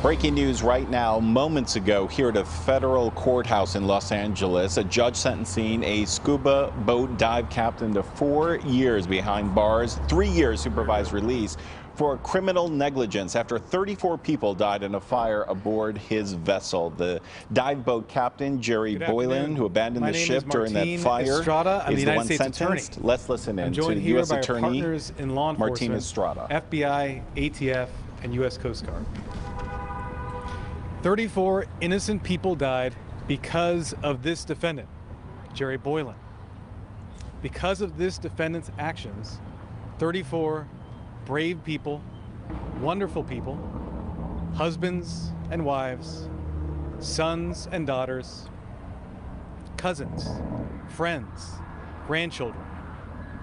Breaking news right now. Moments ago here at a federal courthouse in Los Angeles, a judge sentencing a scuba boat dive captain to 4 years behind bars, 3 years supervised release for criminal negligence after 34 people died in a fire aboard his vessel. The dive boat captain, Jerry Boylan, who abandoned the ship during that fire, is the one sentenced. Let's listen in to U.S. Attorney Martin Estrada. FBI, ATF, and U.S. Coast Guard. 34 innocent people died because of this defendant, Jerry Boylan. Because of this defendant's actions, 34 brave people, wonderful people, husbands and wives, sons and daughters, cousins, friends, grandchildren,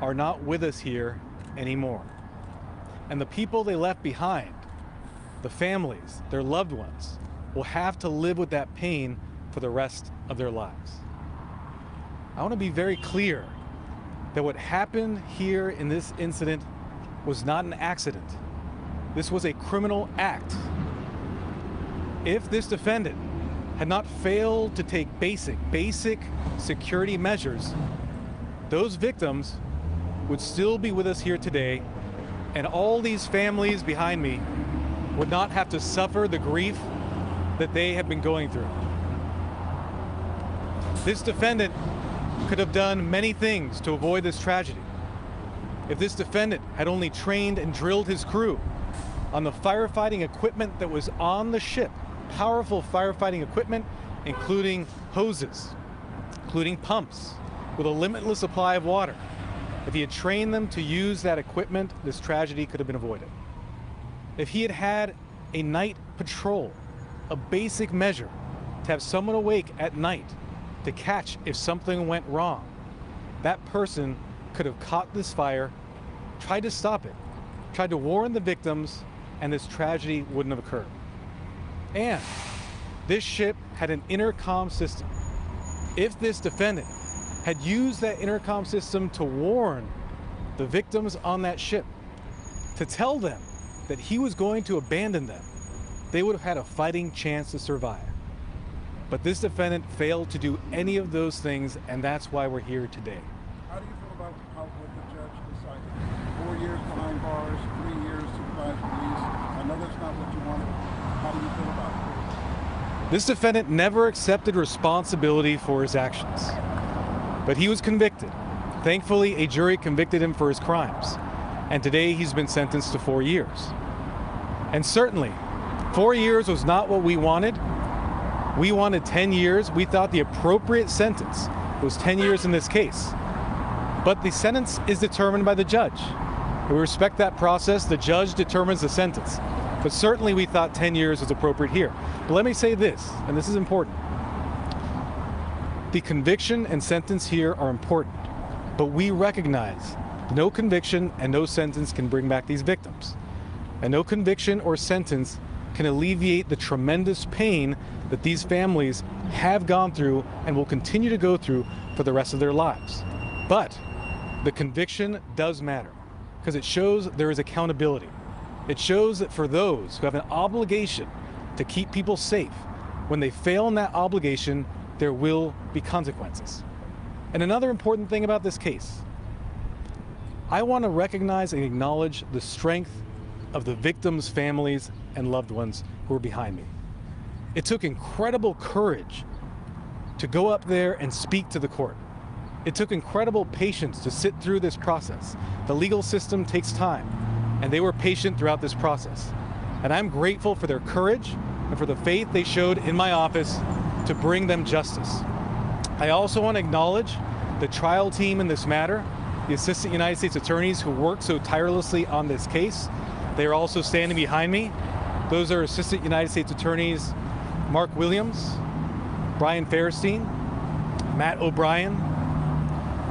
are not with us here anymore. And the people they left behind, the families, their loved ones, will have to live with that pain for the rest of their lives. I want to be very clear that what happened here in this incident was not an accident. This was a criminal act. If this defendant had not failed to take basic security measures, those victims would still be with us here today, and all these families behind me would not have to suffer the grief that they have been going through. This defendant could have done many things to avoid this tragedy. If this defendant had only trained and drilled his crew on the firefighting equipment that was on the ship, powerful firefighting equipment, including hoses, including pumps, with a limitless supply of water. If he had trained them to use that equipment, this tragedy could have been avoided. If he had had a night patrol, a basic measure to have someone awake at night to catch if something went wrong, that person could have caught this fire, tried to stop it, tried to warn the victims, and this tragedy wouldn't have occurred. And this ship had an intercom system. If this defendant had used that intercom system to warn the victims on that ship, to tell them that he was going to abandon them, they would have had a fighting chance to survive. But this defendant failed to do any of those things, and that's why we're here today. How do you feel about what the judge decided? 4 years behind bars, 3 years supervised release. I know that's not what you wanted. How do you feel about it? This defendant never accepted responsibility for his actions, but he was convicted. Thankfully, a jury convicted him for his crimes, and today he's been sentenced to 4 years. And certainly, 4 years was not what we wanted. We wanted 10 years. We thought the appropriate sentence was 10 years in this case. But the sentence is determined by the judge. We respect that process. The judge determines the sentence. But certainly we thought 10 years was appropriate here. But let me say this, and this is important. The conviction and sentence here are important, but we recognize no conviction and no sentence can bring back these victims. And no conviction or sentence can alleviate the tremendous pain that these families have gone through and will continue to go through for the rest of their lives. But the conviction does matter because it shows there is accountability. It shows that for those who have an obligation to keep people safe, when they fail in that obligation, there will be consequences. And another important thing about this case, I want to recognize and acknowledge the strength of the victims' families and loved ones who are behind me. It took incredible courage to go up there and speak to the court. It took incredible patience to sit through this process. The legal system takes time, and they were patient throughout this process. And I'm grateful for their courage and for the faith they showed in my office to bring them justice. I also want to acknowledge the trial team in this matter, the Assistant United States Attorneys who worked so tirelessly on this case. They are also standing behind me. Those are Assistant United States Attorneys Mark Williams, Brian Fairstein, Matt O'Brien.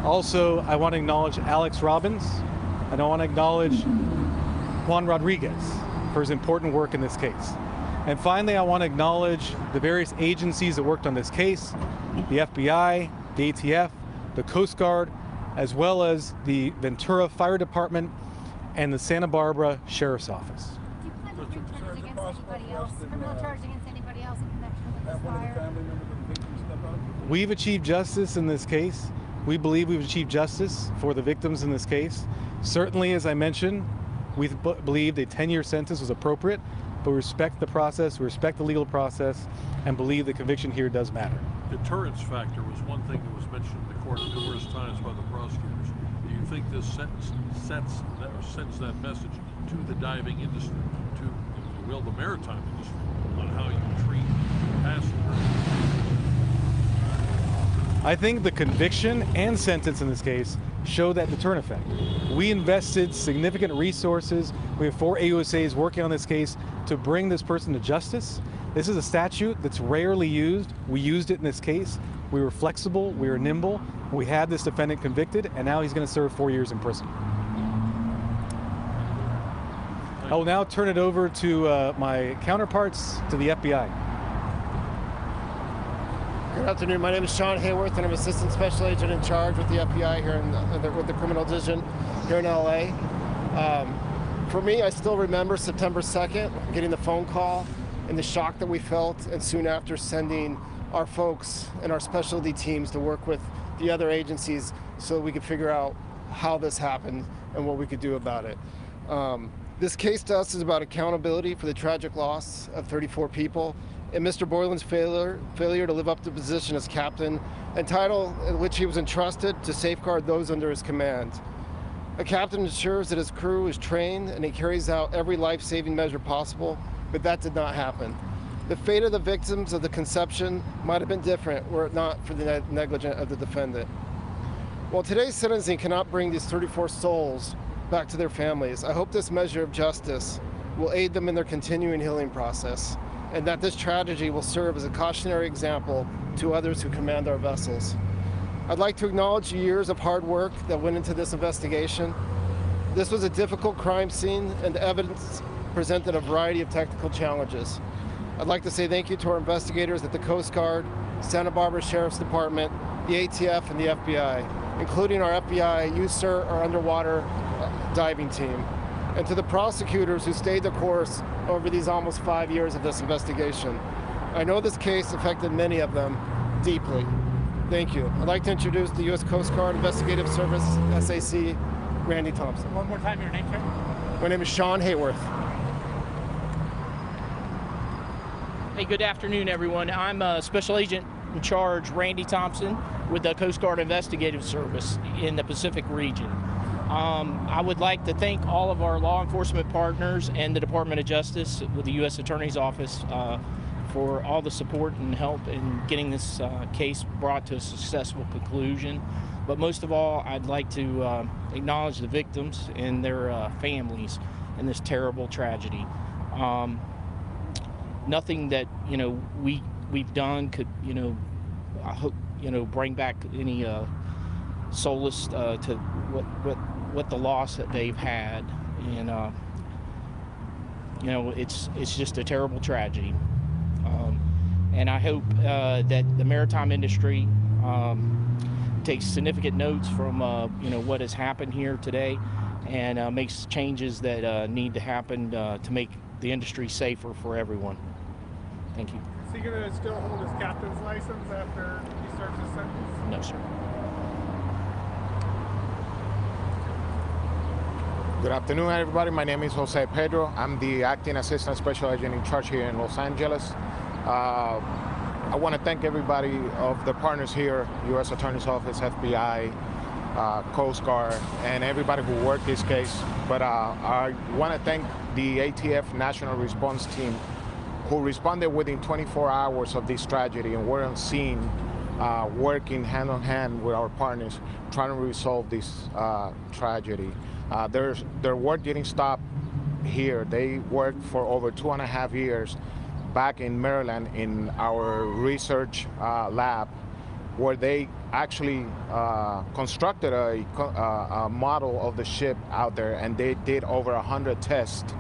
Also, I want to acknowledge Alex Robbins, and I want to acknowledge Juan Rodriguez for his important work in this case. And finally, I want to acknowledge the various agencies that worked on this case, the FBI, the ATF, the Coast Guard, as well as the Ventura Fire Department and the Santa Barbara Sheriff's Office. So bring charges Sir, is it against possible anybody for us else, to, criminal charges against anybody else in connection with this have one of the fire? family members of the victim step up? We've achieved justice in this case. We believe we've achieved justice for the victims in this case. Certainly, as I mentioned, we believed a 10-year sentence was appropriate, but we respect the process, we respect the legal process, and believe the conviction here does matter. Deterrence factor was one thing that was mentioned in the court numerous times by the prosecutors. Do you think this sentence sends that message to the diving industry, to, if you will, the maritime industry, on how you treat passengers? I think the conviction and sentence in this case show that deterrent effect. We invested significant resources. We have 4 AUSAs working on this case to bring this person to justice. This is a statute that's rarely used. We used it in this case. We were flexible, we were nimble. We had this defendant convicted, and now he's going to serve 4 years in prison. I will now turn it over to my counterparts to the FBI. Good afternoon. My name is Sean Hayworth, and I'm Assistant Special Agent in Charge with the FBI here with the Criminal Division here in LA. For me, I still remember September 2nd, getting the phone call and the shock that we felt, and soon after sending our folks and our specialty teams to work with the other agencies so that we could figure out how this happened and what we could do about it. This case to us is about accountability for the tragic loss of 34 people and Mr. Boylan's failure to live up to the position as captain and title in which he was entrusted to safeguard those under his command. A captain ensures that his crew is trained and he carries out every life-saving measure possible, but that did not happen. The fate of the victims of the conception might have been different were it not for the negligence of the defendant. While today's sentencing cannot bring these 34 souls back to their families, I hope this measure of justice will aid them in their continuing healing process, and that this tragedy will serve as a cautionary example to others who command our vessels. I'd like to acknowledge the years of hard work that went into this investigation. This was a difficult crime scene, and the evidence presented a variety of technical challenges. I'd like to say thank you to our investigators at the Coast Guard, Santa Barbara Sheriff's Department, the ATF, and the FBI, including our FBI USER, our underwater diving team, and to the prosecutors who stayed the course over these almost 5 years of this investigation. I know this case affected many of them deeply. Thank you. I'd like to introduce the U.S. Coast Guard Investigative Service, SAC, Randy Thompson. One more time, your name, sir? My name is Sean Hayworth. Hey, good afternoon, everyone. I'm Special Agent in Charge, Randy Thompson, with the Coast Guard Investigative Service in the Pacific region. I would like to thank all of our law enforcement partners and the Department of Justice with the U.S. Attorney's Office for all the support and help in getting this case brought to a successful conclusion. But most of all, I'd like to acknowledge the victims and their families in this terrible tragedy. Nothing that we've done could I hope bring back any solace to what the loss that they've had, and it's just a terrible tragedy. And I hope that the maritime industry takes significant notes from what has happened here today, and makes changes that need to happen to make the industry safer for everyone. Thank you. Is he going to still hold his captain's license after he serves his sentence? No, sir. Good afternoon, everybody. My name is Jose Pedro. I'm the Acting Assistant Special Agent in Charge here in Los Angeles. I want to thank everybody of the partners here, U.S. Attorney's Office, FBI, Coast Guard, and everybody who worked this case. But I want to thank the ATF National Response Team, who responded within 24 hours of this tragedy and were on scene, working hand in hand with our partners, trying to resolve this tragedy. Their work didn't stop here. They worked for over 2.5 years back in Maryland in our research lab, where they actually constructed a model of the ship out there, and they did over 100 tests.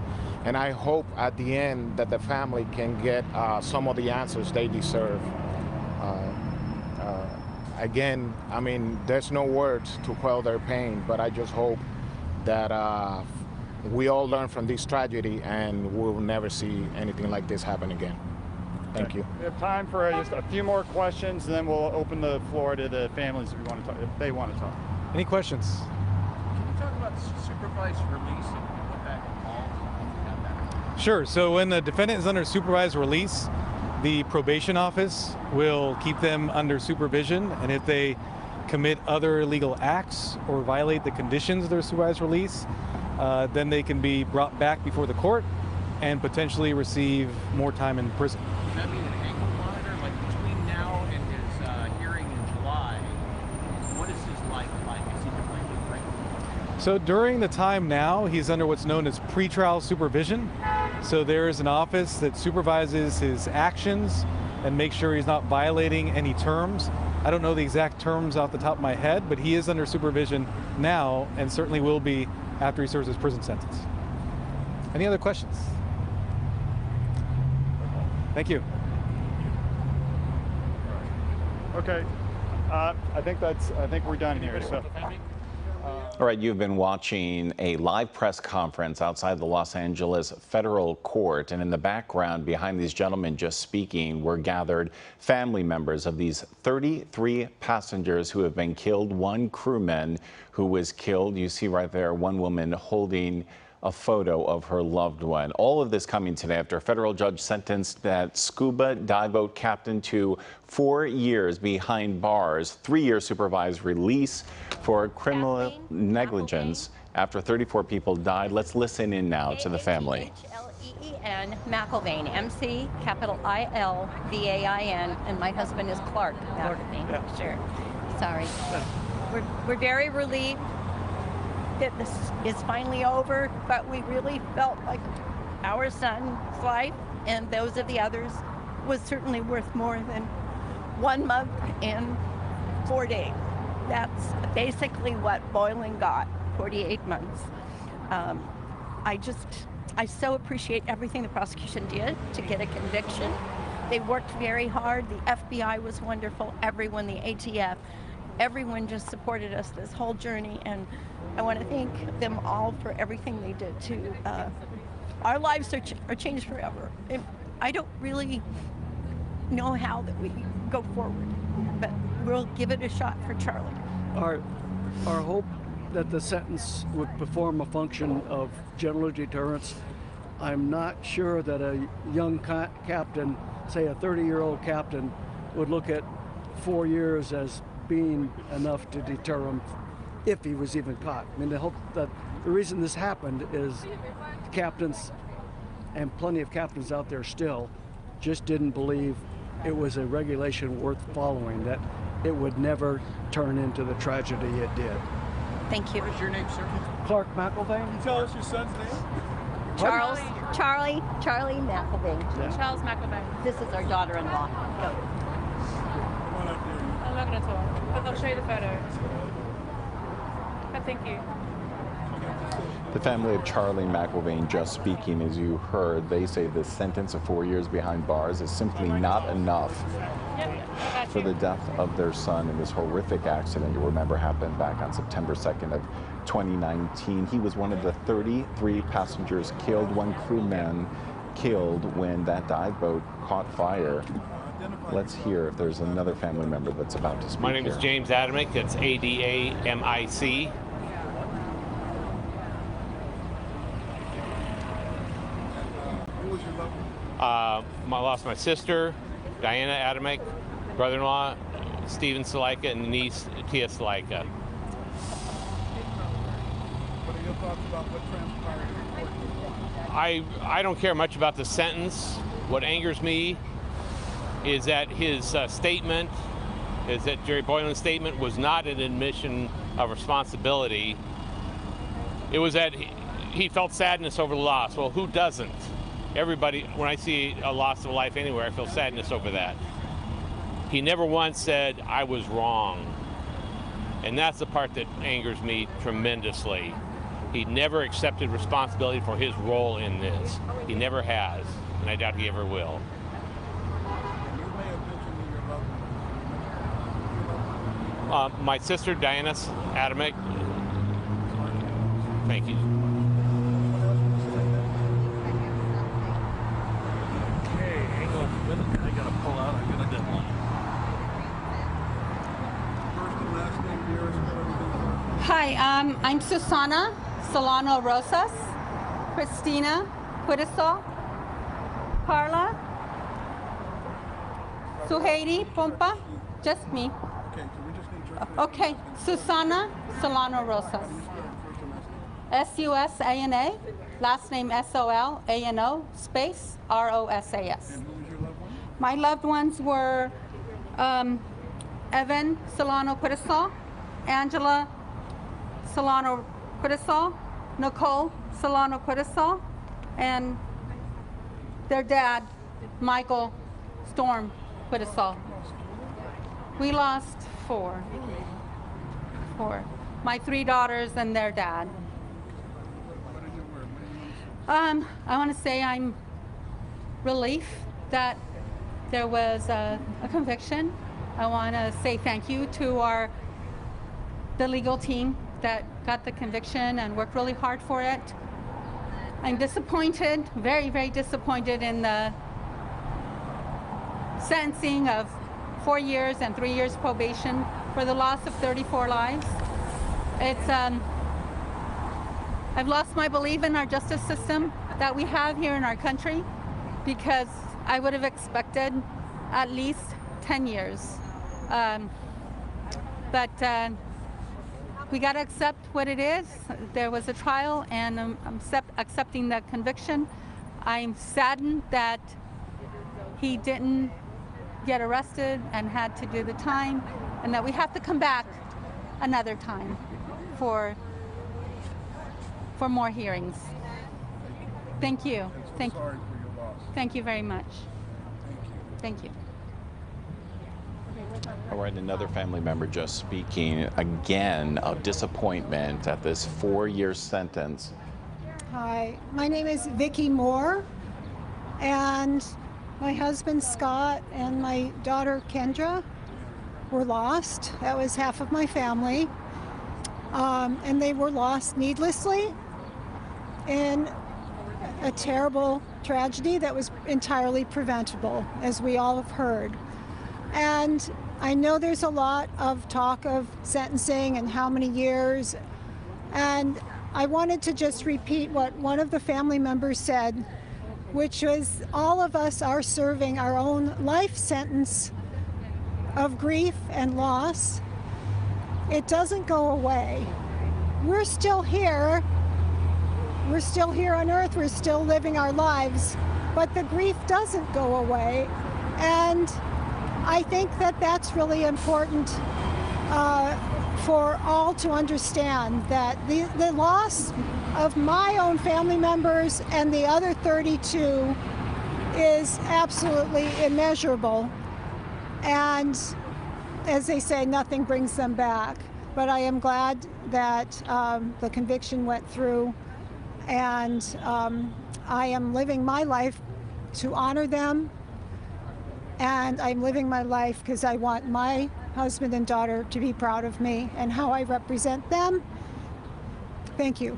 And I hope at the end that the family can get some of the answers they deserve. Again, I mean, there's no words to quell their pain, but I just hope that we all learn from this tragedy, and we'll never see anything like this happen again. Thank you. We have time for just a few more questions, and then we'll open the floor to the families if they want to talk. Any questions? Can you talk about supervised release and what that involves? Sure. So when the defendant is under supervised release, the probation office will keep them under supervision, and if they commit other illegal acts or violate the conditions of their supervised release, then they can be brought back before the court and potentially receive more time in prison. Does that mean an ankle monitor? Like between now and his hearing in July, what is his life like? Is he completely right? So during the time now, he's under what's known as pretrial supervision. So there's an office that supervises his actions and makes sure he's not violating any terms. I don't know the exact terms off the top of my head, but he is under supervision now and certainly will be after he serves his prison sentence. Any other questions? Thank you. Okay. I think we're done here. So. All right, you've been watching a live press conference outside the Los Angeles federal court, and in the background behind these gentlemen just speaking were gathered family members of these 33 passengers who have been killed, one crewman who was killed. You see right there one woman holding a photo of her loved one. All of this coming today after a federal judge sentenced that scuba dive boat captain to 4 years behind bars, 3-year supervised release for criminal negligence after 34 people died. Let's listen in now to the family. N. McIlvain, MC, capital I-L-V-A-I-N, and my husband is Clark McIlvain. Yeah. Sure. Sorry. We're very relieved that this is finally over, but we really felt like our son's life and those of the others was certainly worth more than 1 month and 4 days. That's basically what Boylan got, 48 months. I so appreciate everything the prosecution did to get a conviction. They worked very hard. The FBI was wonderful. Everyone, the ATF, everyone just supported us this whole journey, and I want to thank them all for everything they did too. Our lives are changed forever. I don't really know how that we go forward, but we'll give it a shot for Charlie. Our hope that the sentence would perform a function of general deterrence. I'm not sure that a young captain, say a 30-year-old captain, would look at 4 years as being enough to deter him if he was even caught. I mean, the reason this happened is captains, and plenty of captains out there still, just didn't believe it was a regulation worth following, that it would never turn into the tragedy it did. Thank you. What's your name, sir? Clark McIlvain. Can you tell us your son's name? Charlie McIlvain. Yeah. Charles McIlvain. This is our daughter-in-law. Go. I'm not going to talk, but I'll show you the photo. But thank you. The family of Charlie McIlvain just speaking, as you heard, they say the sentence of 4 years behind bars is simply not enough for the death of their son in this horrific accident you remember happened back on September 2nd of 2019. He was one of the 33 passengers killed, one crewman killed when that dive boat caught fire. Let's hear if there's another family member that's about to speak. My name is James Adamick. That's A-D-A-M-I-C. I lost my sister, Diana Adamick, brother-in-law, Stephen Salika, and niece, Tia Salika. What are your thoughts about what transpired in court? I don't care much about the sentence. What angers me is that his statement, is that Jerry Boylan's statement was not an admission of responsibility. It was that he felt sadness over the loss. Well, who doesn't? Everybody, when I see a loss of life anywhere, I feel sadness over that. He never once said, I was wrong. And that's the part that angers me tremendously. He never accepted responsibility for his role in this. He never has, and I doubt he ever will. My sister, Diana Adamick. Thank you. Hi, I'm Susana Solano Rosas, Christina Cuitasol, Carla, Suheidi Pompa, just me. Okay, Susana Solano Rosas. S-U-S-A-N-A, last name S-O-L-A-N-O, space R-O-S-A-S. My loved ones were Evan Solano Cuitasol, Angela Solano Cuitasol, Nicole Solano Cuitasol, and their dad, Michael Storm Cuitasol. We lost four. My 3 daughters and their dad. I want to say I'm relief that there was a conviction. I want to say thank you to the legal team that got the conviction and worked really hard for it. I'm disappointed, very, very disappointed in the sentencing of 4 years and 3 years probation for the loss of 34 lives. It's I've lost my belief in our justice system that we have here in our country, because I would have expected at least 10 years. But we got to accept what it is. There was a trial, and I'm accepting the conviction. I'm saddened that he didn't get arrested and had to do the time, and that we have to come back another time for more hearings. Thank you. Thank you very much. Thank you. All right, another family member just speaking again of disappointment at this 4-year sentence. Hi, my name is Vicki Moore, and my husband Scott and my daughter Kendra were lost. That was half of my family, and they were lost needlessly in a terrible tragedy that was entirely preventable, as we all have heard. And I know there's a lot of talk of sentencing and how many years, and I wanted to just repeat what one of the family members said, which was all of us are serving our own life sentence of grief and loss. It doesn't go away. We're still here. We're still here on earth. We're still living our lives, but the grief doesn't go away. And I think that that's really important for all to understand, that the loss of my own family members and the other 32 is absolutely immeasurable. And as they say, nothing brings them back. But I am glad that the conviction went through, and I am living my life to honor them. And I'm living my life because I want my husband and daughter to be proud of me and how I represent them. Thank you.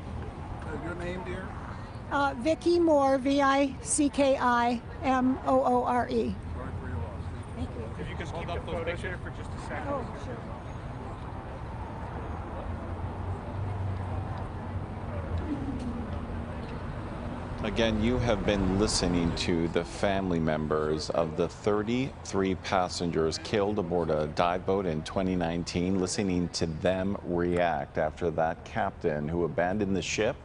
Your name, dear? Vicki Moore, V-I-C-K-I-M-O-O-R-E. Thank you. If you could keep the photo here for just a second. Oh, sure. Again, you have been listening to the family members of the 33 passengers killed aboard a dive boat in 2019, listening to them react after that captain who abandoned the ship,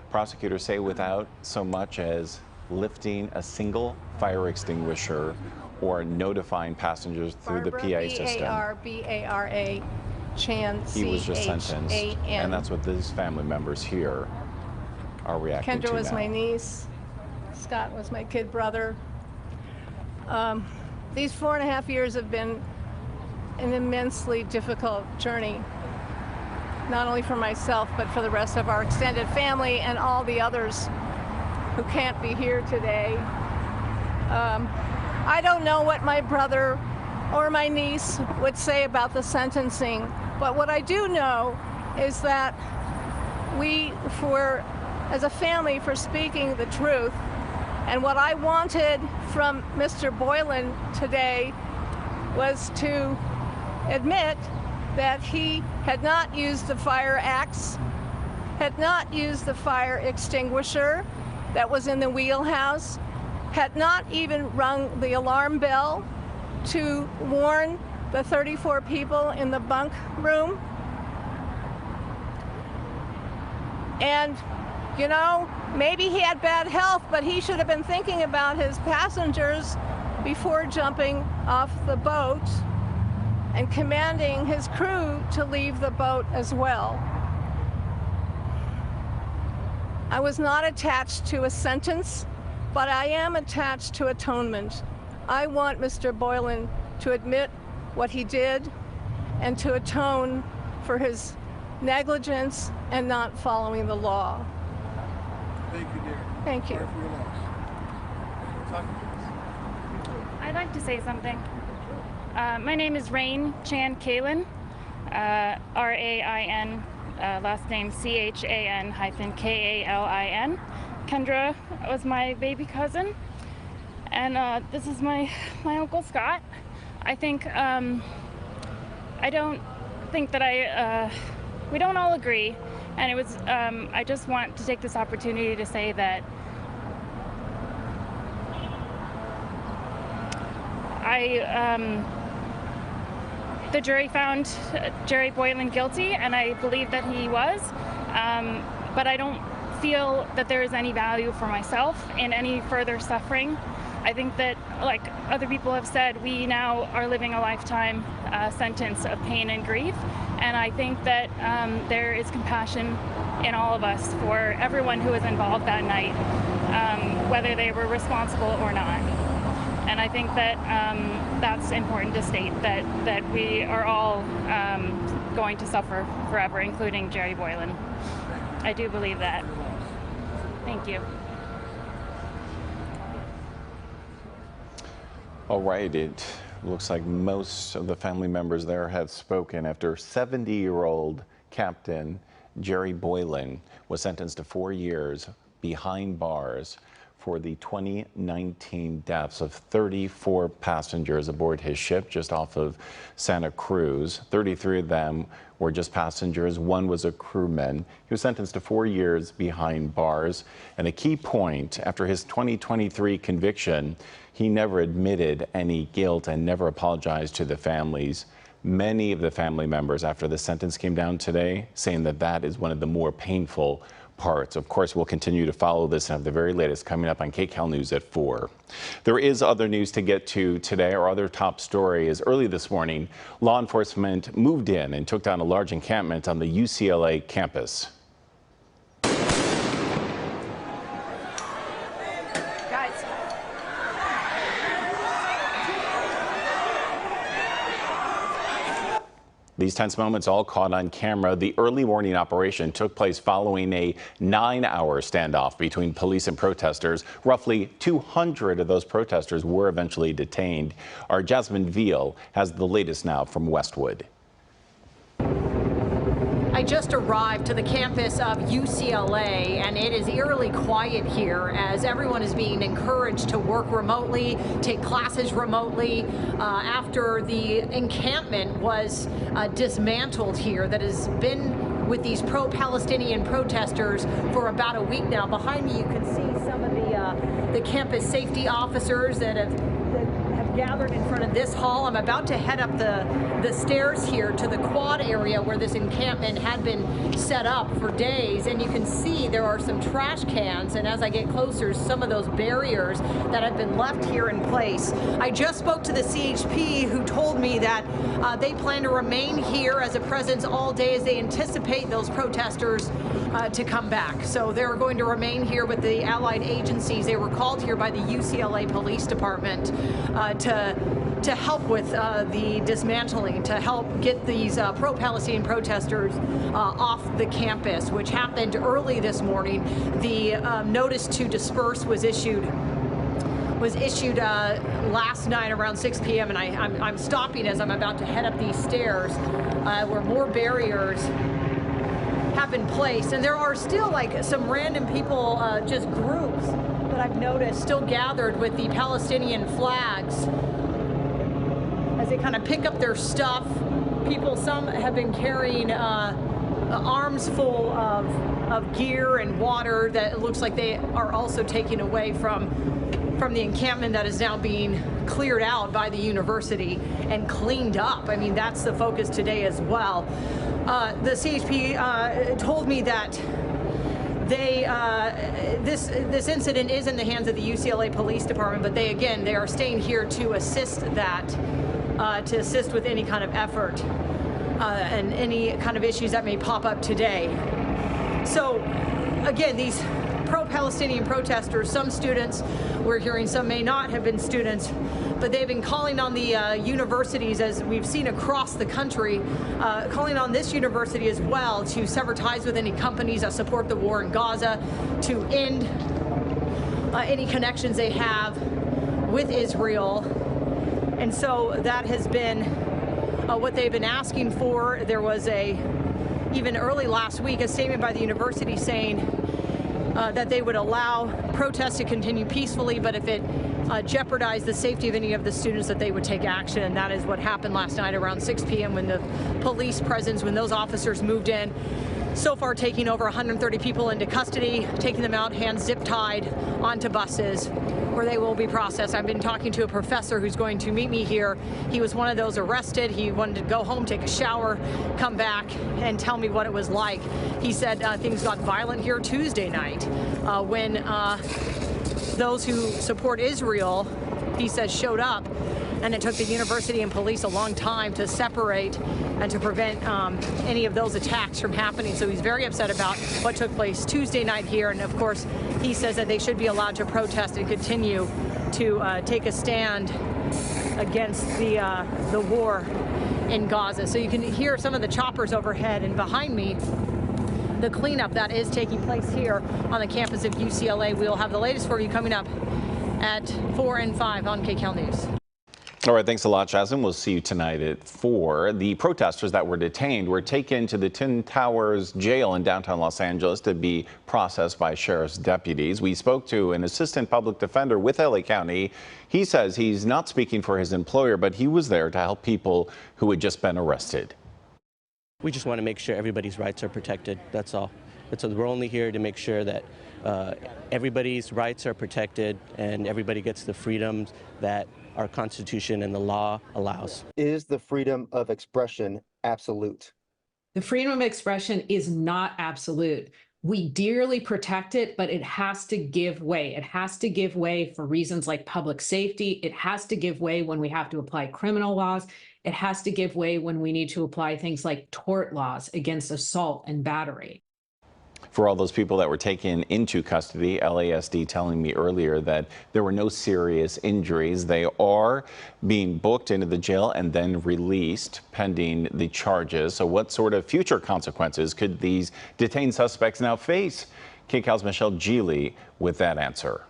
prosecutors say, without so much as lifting a single fire extinguisher or notifying passengers through the PA system. B-A-R-B-A-R-A, Chan, He was just sentenced, C-H-A-N. and that's what these family members here are reacting to Kendra was now. my niece. Scott was my kid brother. These 4.5 years have been an immensely difficult journey, not only for myself, but for the rest of our extended family and all the others who can't be here today. I don't know what my brother or my niece would say about the sentencing, but what I do know is that we, as a family, for speaking the truth. And what I wanted from Mr. Boylan today was to admit that he had not used the fire axe, had not used the fire extinguisher that was in the wheelhouse, had not even rung the alarm bell to warn the 34 people in the bunk room. And, you know, maybe he had bad health, but he should have been thinking about his passengers before jumping off the boat and commanding his crew to leave the boat as well. I was not attached to a sentence, but I am attached to atonement. I want Mr. Boylan to admit what he did and to atone for his negligence and not following the law. Thank you, dear. Thank you. Sorry for your loss. I'd like to say something. My name is Rain Chan Kalin, R-A-I-N, last name CHAN-KALIN. Kendra was my baby cousin, and this is my Uncle Scott. I think, I don't think that we don't all agree, and it was, I just want to take this opportunity to say that the jury found Jerry Boylan guilty, and I believe that he was, but I don't feel that there is any value for myself in any further suffering. I think that, like other people have said, we now are living a lifetime sentence of pain and grief, and I think that there is compassion in all of us for everyone who was involved that night, whether they were responsible or not. And I think that that's important to state, that we are all going to suffer forever, including Jerry Boylan. I do believe that. Thank you. All right, it looks like most of the family members there have spoken after 70-year-old Captain Jerry Boylan was sentenced to 4 years behind bars for the 2019 deaths of 34 passengers aboard his ship just off of Santa Cruz. 33 of them were just passengers. One was a crewman. He was sentenced to 4 years behind bars. And a key point, after his 2023 conviction, he never admitted any guilt and never apologized to the families. Many of the family members, after the sentence came down today, saying that that is one of the more painful parts. Of course, we'll continue to follow this and have the very latest coming up on KCAL News at 4. There is other news to get to today. Our other top story is early this morning, law enforcement moved in and took down a large encampment on the UCLA campus. These tense moments all caught on camera. The early morning operation took place following a 9-hour standoff between police and protesters. Roughly 200 of those protesters were eventually detained. Our Jasmine Veal has the latest now from Westwood. I just arrived to the campus of UCLA, and it is eerily quiet here as everyone is being encouraged to work remotely, take classes remotely, after the encampment was dismantled here that has been with these pro-Palestinian protesters for about a week now. Behind me you can see some of the campus safety officers that have gathered in front of this hall. I'm about to head up the stairs here to the quad area where this encampment had been set up for days, and you can see there are some trash cans, and as I get closer, some of those barriers that have been left here in place. I just spoke to the CHP, who told me that they plan to remain here as a presence all day as they anticipate those protesters to come back. So they're going to remain here with the allied agencies. They were called here by the UCLA Police Department to help with the dismantling, to help get these pro-Palestinian protesters off the campus, which happened early this morning. The notice to disperse was issued last night around 6 p.m. and I'm stopping as I'm about to head up these stairs where more barriers have been placed, and there are still like some random people, just groups that I've noticed still gathered with the Palestinian flags as they kind of pick up their stuff people, some have been carrying arms full of gear and water that it looks like they are also taking away from the encampment that is now being cleared out by the university and cleaned up. I mean, that's the focus today as well. The CHP told me that this incident is in the hands of the UCLA Police Department, but they are staying here to assist to assist with any kind of effort and any kind of issues that may pop up today. So again, these pro-Palestinian protesters, some students, we're hearing some may not have been students, but they've been calling on the universities, as we've seen across the country, calling on this university as well to sever ties with any companies that support the war in Gaza, to end any connections they have with Israel. And so that has been what they've been asking for. There was even early last week, a statement by the university saying that they would allow protests to continue peacefully, but if it jeopardized the safety of any of the students, that they would take action. And that is what happened last night around 6 p.m. when the police presence, when those officers moved in. So far, taking over 130 people into custody, taking them out, hands zip-tied onto buses where they will be processed. I've been talking to a professor who's going to meet me here. He was one of those arrested. He wanted to go home, take a shower, come back, and tell me what it was like. He said things got violent here Tuesday night when those who support Israel, he says, showed up. And it took the university and police a long time to separate and to prevent any of those attacks from happening. So he's very upset about what took place Tuesday night here. And of course, he says that they should be allowed to protest and continue to take a stand against the war in Gaza. So you can hear some of the choppers overhead, and behind me, the cleanup that is taking place here on the campus of UCLA. We'll have the latest for you coming up at 4 and 5 on KCAL News. All right, thanks a lot, Jasmine. We'll see you tonight at 4. The protesters that were detained were taken to the Twin Towers jail in downtown Los Angeles to be processed by sheriff's deputies. We spoke to an assistant public defender with LA County. He says he's not speaking for his employer, but he was there to help people who had just been arrested. We just want to make sure everybody's rights are protected. That's all. So we're only here to make sure that everybody's rights are protected and everybody gets the freedoms that our Constitution and the law allows. Is the freedom of expression absolute? The freedom of expression is not absolute. We dearly protect it, but it has to give way. It has to give way for reasons like public safety. It has to give way when we have to apply criminal laws. It has to give way when we need to apply things like tort laws against assault and battery. For all those people that were taken into custody, LASD telling me earlier that there were no serious injuries. They are being booked into the jail and then released pending the charges. So what sort of future consequences could these detained suspects now face? KCAL's Michelle Geely with that answer.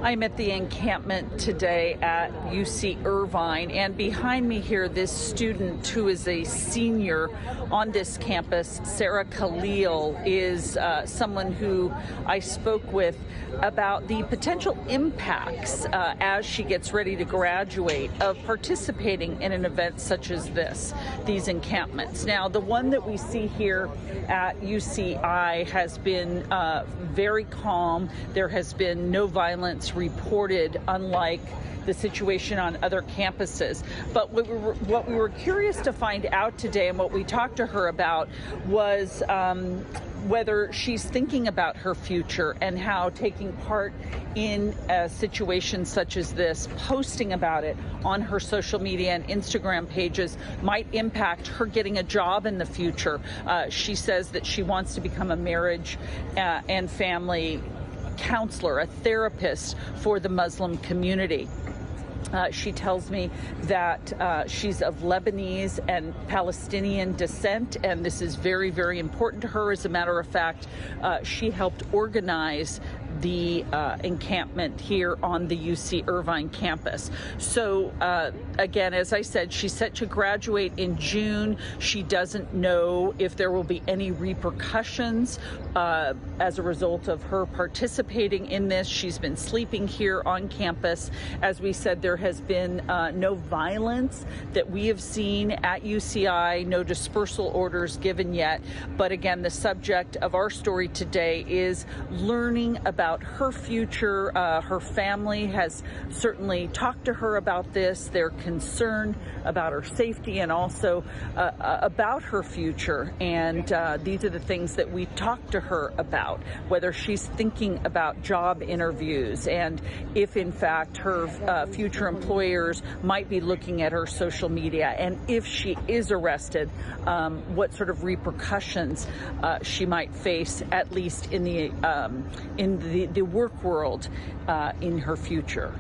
I'm at the encampment today at UC Irvine, and behind me here, this student who is a senior on this campus, Sarah Khalil, is someone who I spoke with about the potential impacts as she gets ready to graduate of participating in an event such as this, these encampments. Now, the one that we see here at UCI has been very calm. There has been no violence reported, unlike the situation on other campuses. But what we were curious to find out today, and what we talked to her about, was whether she's thinking about her future and how taking part in a situation such as this, posting about it on her social media and Instagram pages, might impact her getting a job in the future. She says that she wants to become a marriage and family counselor, a therapist for the Muslim community. She tells me that she's of Lebanese and Palestinian descent, and this is very, very important to her. As a matter of fact, she helped organize the encampment here on the UC Irvine campus. So again, as I said, she's set to graduate in June. She doesn't know if there will be any repercussions as a result of her participating in this. She's been sleeping here on campus. As we said, there has been no violence that we have seen at UCI, no dispersal orders given yet. But again, the subject of our story today is learning about her future. Her family has certainly talked to her about this. They're concerned about her safety and also about her future. And these are the things that we talked to her about, whether she's thinking about job interviews and if in fact her future employers might be looking at her social media, and if she is arrested, what sort of repercussions she might face, at least in the work world in her future.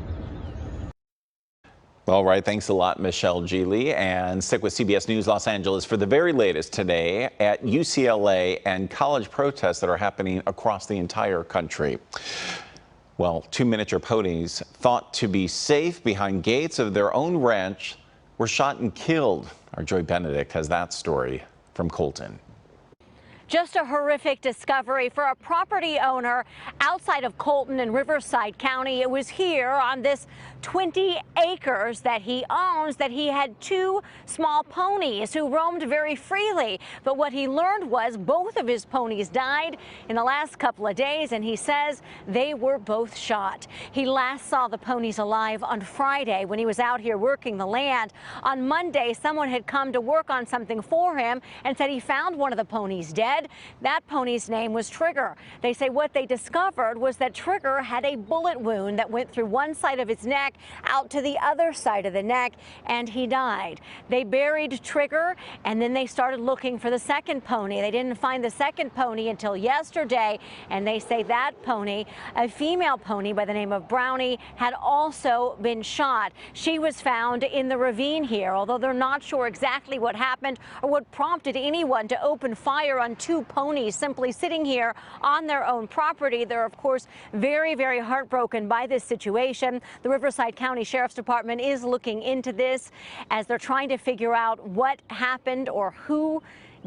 All right, thanks a lot, Michelle Geely. And stick with CBS News Los Angeles for the very latest today at UCLA and college protests that are happening across the entire country. Well, 2 miniature ponies thought to be safe behind gates of their own ranch were shot and killed. Our Joy Benedict has that story from Colton. Just a horrific discovery for a property owner outside of Colton in Riverside County. It was here on this 20 acres that he owns that he had 2 small ponies who roamed very freely. But what he learned was both of his ponies died in the last couple of days, and he says they were both shot. He last saw the ponies alive on Friday when he was out here working the land. On Monday, someone had come to work on something for him and said he found one of the ponies dead. That pony's name was Trigger. They say what they discovered was that Trigger had a bullet wound that went through one side of his neck out to the other side of the neck, and he died. They buried Trigger, and then they started looking for the second pony. They didn't find the second pony until yesterday, and they say that pony, a female pony by the name of Brownie, had also been shot. She was found in the ravine here, although they're not sure exactly what happened or what prompted anyone to open fire on 2 ponies simply sitting here on their own property. They're, of course, very, very heartbroken by this situation. The Riverside County Sheriff's Department is looking into this as they're trying to figure out what happened or who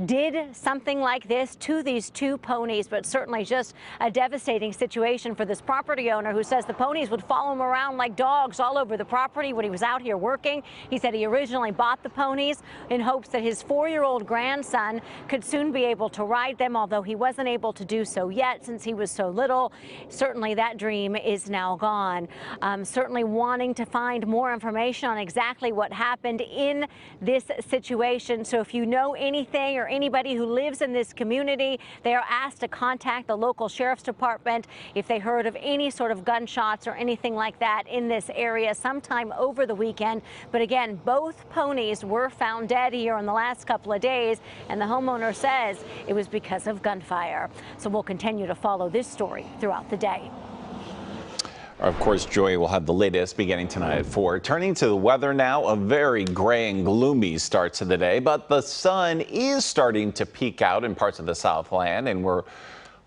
did something like this to these 2 ponies, but certainly just a devastating situation for this property owner who says the ponies would follow him around like dogs all over the property when he was out here working. He said he originally bought the ponies in hopes that his 4-year-old grandson could soon be able to ride them, although he wasn't able to do so yet since he was so little. Certainly that dream is now gone. Certainly wanting to find more information on exactly what happened in this situation. So if you know anything or anybody who lives in this community, they are asked to contact the local sheriff's department if they heard of any sort of gunshots or anything like that in this area sometime over the weekend. But again, both ponies were found dead here in the last couple of days, and the homeowner says it was because of gunfire. So we'll continue to follow this story throughout the day. Of course, Joy will have the latest beginning tonight at 4. Turning to the weather now, a very gray and gloomy start to the day, but the sun is starting to peek out in parts of the Southland, and we're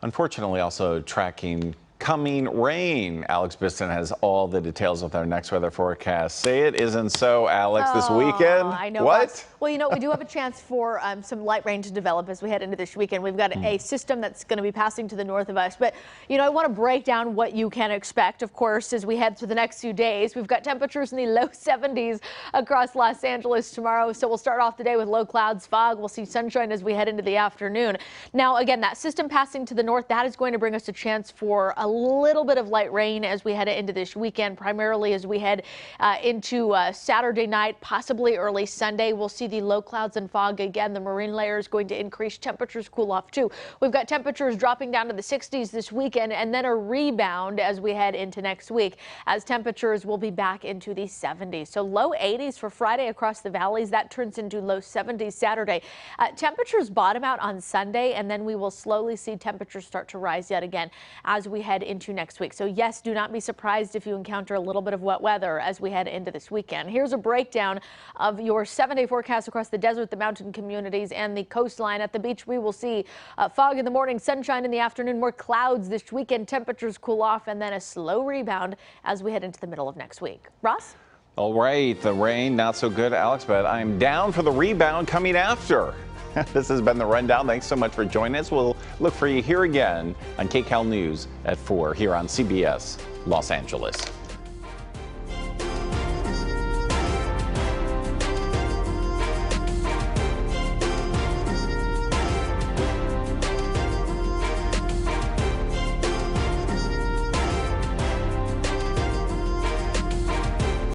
unfortunately also tracking coming rain. Alex Biston has all the details with our next weather forecast. Say it isn't so, Alex, this weekend. I know. What? Well, you know, we do have a chance for some light rain to develop as we head into this weekend. We've got a system that's going to be passing to the north of us. But, you know, I want to break down what you can expect, of course, as we head through the next few days. We've got temperatures in the low 70s across Los Angeles tomorrow. So we'll start off the day with low clouds, fog. We'll see sunshine as we head into the afternoon. Now, again, that system passing to the north, that is going to bring us a chance for a little bit of light rain as we head into this weekend, primarily as we head into Saturday night, possibly early Sunday. We'll see the low clouds and fog again. The marine layer is going to increase. Temperatures cool off too. We've got temperatures dropping down to the 60s this weekend and then a rebound as we head into next week as temperatures will be back into the 70s. So low 80s for Friday across the valleys. That turns into low 70s Saturday. Temperatures bottom out on Sunday, and then we will slowly see temperatures start to rise yet again as we head into next week. So yes, do not be surprised if you encounter a little bit of wet weather as we head into this weekend. Here's a breakdown of your 7-day forecast across the desert, the mountain communities, and the coastline. At the beach, we will see fog in the morning, sunshine in the afternoon, more clouds this weekend. Temperatures cool off, and then a slow rebound as we head into the middle of next week. Ross? All right, the rain, not so good, Alex, but I'm down for the rebound coming after. This has been the Rundown. Thanks so much for joining us. We'll look for you here again on KCAL News at 4 here on CBS Los Angeles.